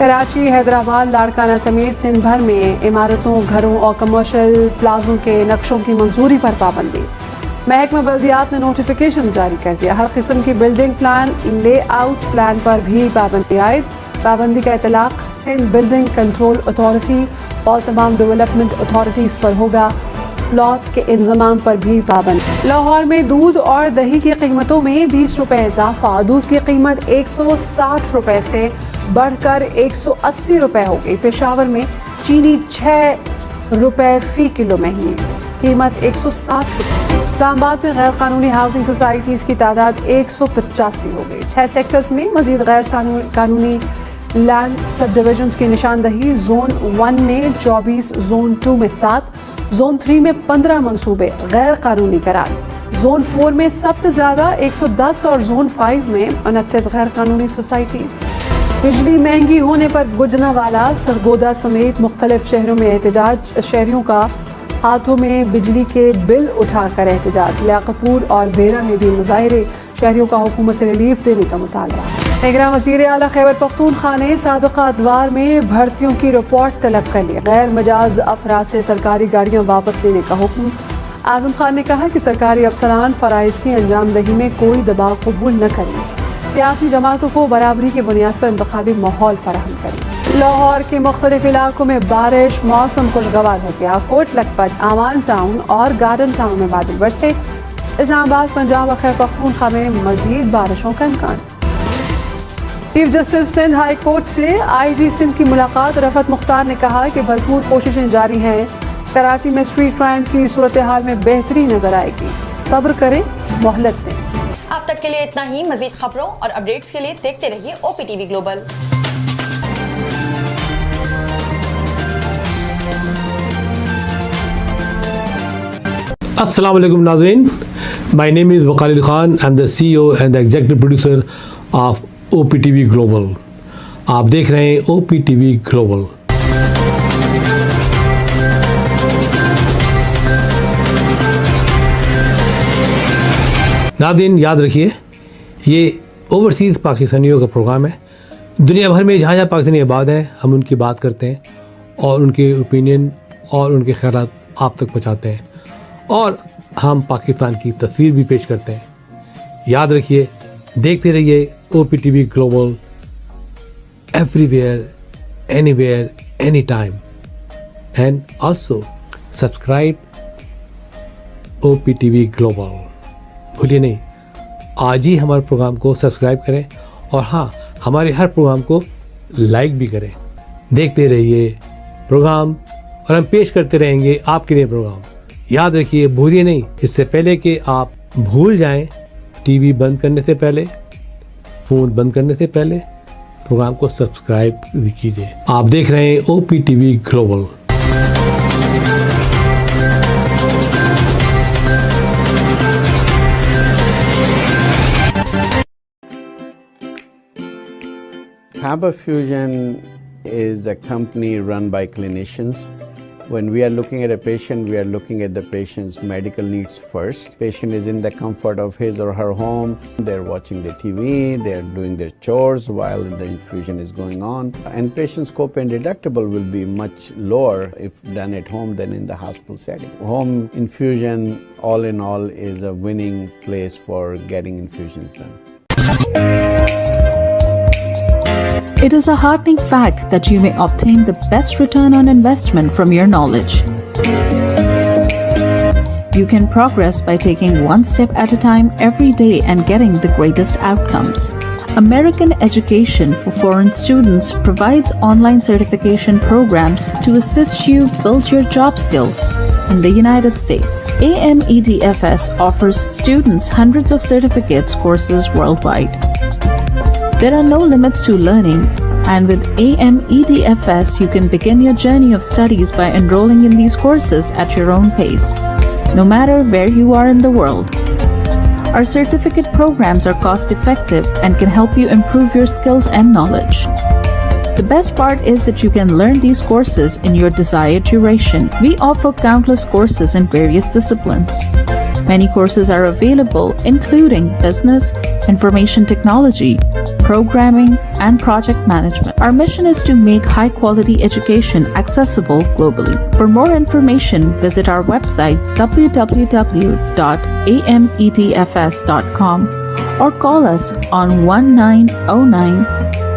کراچی، حیدرآباد، لاڑکانہ سمیت سندھ بھر میں عمارتوں، گھروں اور کمرشل پلازوں کے نقشوں کی منظوری پر پابندی۔ محکمہ بلدیات نے نوٹیفیکیشن جاری کر دیا۔ ہر قسم کی building plan, layout plan پر بھی پابندی عائد۔ پابندی کا اطلاق سندھ بلڈنگ کنٹرول اتھارٹی اور تمام ڈیولپمنٹ اتھارٹیز پر ہوگا۔ پلاٹس کے انضمام پر بھی پابند۔ لاہور میں دودھ اور دہی کی قیمتوں میں 20 روپے اضافہ۔ دودھ کی قیمت 160 روپے سے بڑھ کر 180 روپے ہو گئی۔ پشاور میں چینی 6 روپے فی کلو مہنگی، قیمت 160 روپے۔ اسلام آباد میں غیر قانونی ہاؤسنگ سوسائٹیز کی تعداد 185 ہو گئی۔ 6 سیکٹرز میں مزید غیر قانونی لینڈ سب ڈویژنز کی نشاندہی۔ زون 1 میں 24، زون 2 میں 7، زون 3 میں 15 منصوبے غیر قانونی قرار۔ زون 4 میں سب سے زیادہ 110 اور زون 5 میں 29 غیر قانونی سوسائٹیز۔ بجلی مہنگی ہونے پر گجرانوالہ، سرگودا سمیت مختلف شہروں میں احتجاج۔ شہریوں کا ہاتھوں میں بجلی کے بل اٹھا کر احتجاج۔ لیاقت پور اور بیرا میں بھی مظاہرے۔ شہریوں کا حکومت سے ریلیف دینے کا مطالبہ۔ نگراں وزیر اعلیٰ خیبر پختونخوا نے سابقہ ادوار میں بھرتیوں کی رپورٹ طلب کر لی۔ غیر مجاز افراد سے سرکاری گاڑیاں واپس لینے کا حکم۔ اعظم خان نے کہا کہ سرکاری افسران فرائض کی انجام دہی میں کوئی دباؤ قبول نہ کریں۔ سیاسی جماعتوں کو برابری کی بنیاد پر انتخابی ماحول فراہم کریں۔ لاہور کے مختلف علاقوں میں بارش، موسم خوشگوار ہو گیا۔ کوٹ لکھپت، آمان ٹاؤن اور گارڈن ٹاؤن میں بادل برسے۔ اسلام آباد، پنجاب اور خیبر پختونخوا میں مزید بارشوں کا امکان۔ Chief justice Sindh high court سے آئی جی سندھ کی ملاقات۔ رفعت مختار نے کہا کہ بھرپور کوششیں جاری ہیں۔ کراچی میں اسٹریٹ کرائم کی صورتحال میں بہتری نظر آئے گی۔ صبر کریں، مہلت دیں۔ اب تک کے لیے اتنا ہی۔ مزید خبروں اور اپڈیٹس کے لیے دیکھتے رہیے OPTV گلوبل۔ السلام علیکم ناظرین، my name is Waqar Ali Khan, I am the CEO and the executive producer of OPTV global. آپ دیکھ رہے ہیں OPTV گلوبل۔ ناظرین یاد رکھیے، یہ اوورسیز پاکستانیوں کا پروگرام ہے۔ دنیا بھر میں جہاں جہاں پاکستانی آباد ہیں، ہم ان کی بات کرتے ہیں اور ان کے اوپینین اور ان کے خیالات آپ تک پہنچاتے ہیں، اور ہم پاکستان کی تصویر بھی پیش کرتے ہیں۔ یاد رکھیے، دیکھتے رہیے OPTV global, everywhere, anywhere, anytime, and also subscribe OPTV global. بھولیے نہیں، آج ہی ہمارے پروگرام کو سبسکرائب کریں، اور ہاں، ہمارے ہر پروگرام کو لائک بھی کریں۔ دیکھتے رہیے پروگرام، اور ہم پیش کرتے رہیں گے آپ کے لیے پروگرام۔ یاد رکھیے، بھولیے نہیں، اس سے پہلے کہ آپ بھول جائیں، ٹی وی بند کرنے سے پہلے، فون بند کرنے سے پہلے پروگرام کو سبسکرائب کیجیے۔ آپ دیکھ رہے ہیں OPTV global. Faber Fusion is a company run by clinicians. When we are looking at a patient, we are looking at the patient's medical needs first. Patient is in the comfort of his or her home. They're watching the TV, they're doing their chores while the infusion is going on. And patient's copay and deductible will be much lower if done at home than in the hospital setting. Home infusion, all in all, is a winning place for getting infusions done. It is a heartening fact that you may obtain the best return on investment from your knowledge. You can progress by taking one step at a time every day and getting the greatest outcomes. American Education for Foreign Students provides online certification programs to assist you build your job skills in the United States. AMEDFS offers students hundreds of certificates courses worldwide. There are no limits to learning, and with AMEDFS, you can begin your journey of studies by enrolling in these courses at your own pace, no matter where you are in the world. Our certificate programs are cost-effective and can help you improve your skills and knowledge. The best part is that you can learn these courses in your desired duration. We offer countless courses in various disciplines. Many courses are available, including business, information technology, programming, and project management. Our mission is to make high-quality education accessible globally. For more information, visit our website www.ametfs.com or call us on 1909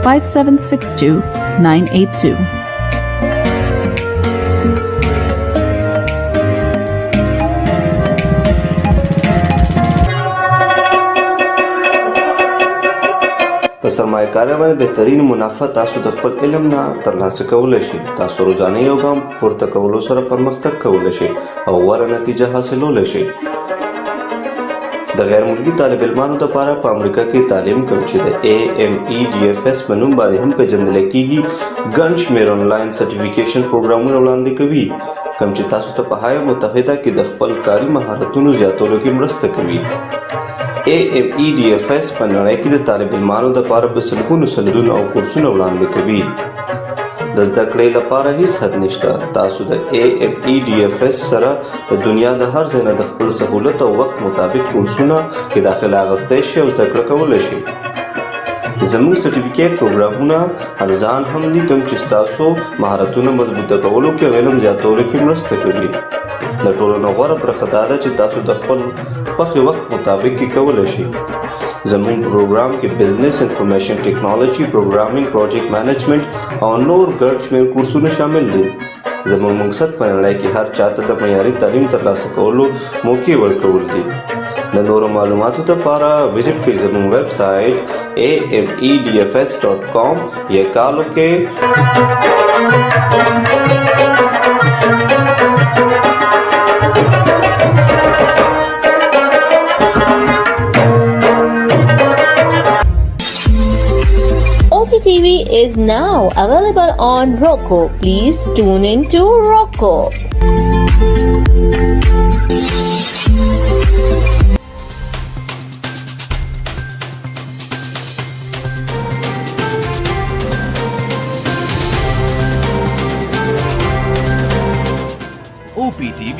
5762 982. په سرمایه‌کارۍ باندې بهترین منافع تاسو د خپل علم نه ترلاسه کولی شئ. تاسو روزانه you ګام پورته کولو سره پرمختګ کولی شئ او غوره نتیجه حاصلولی شئ. د غیر ملکي طالب علمانو لپاره په امریکا کې تعلیم کوم چې د AMEDFS په نوم باندې هم پیژندل کیږي ګڼ شمېر آنلاین سرټیفیکیشن پروګرامونه وړاندې کوي کوم چې تاسو ته په هایه متحده کې د خپل کاري مهارتونو زیاتولو کې مرسته کوي. AMEDFS په نړۍ کې د طالب علمانو لپاره په سلګونو سندونه او کورسونه وړاندې کوي. د زده کړې لپاره هیڅ حد نشته. تاسو د AMEDFS سره د دنیا د هر ځای نه د خپل سهولت او وخت مطابق کورسونه کې داخله اخیستی شئ او زده کړه کولی شئ. زموږ سرټیفیکیټ پروګرامونه ارزان هم دي کوم چې ستاسو مهارتونه مضبوطه کولو کې او علم زیاتولو کې مرسته کوي. د ټولو نه غوره برخه دا ده چې تاسو د خپل خوښې وخت مطابق کې کولی شئ. زموږ پروګرام کې بزنس، انفارمیشن ټیکنالوجي، پروګرامینګ، پروجیکټ مینجمنټ او نور ګڼ شمېر کورسونه شامل دي. زموږ مقصد په نړۍ کې هر چاته د معیاري تعلیم ترلاسه کولو موقع ورکول دي. د نورو معلوماتو لپاره وزټ کړئ زموږ ویب سایټ amedfs.com یا کال وکړئ. OPTV is now available on Roku. Please tune in to Roku. OPTV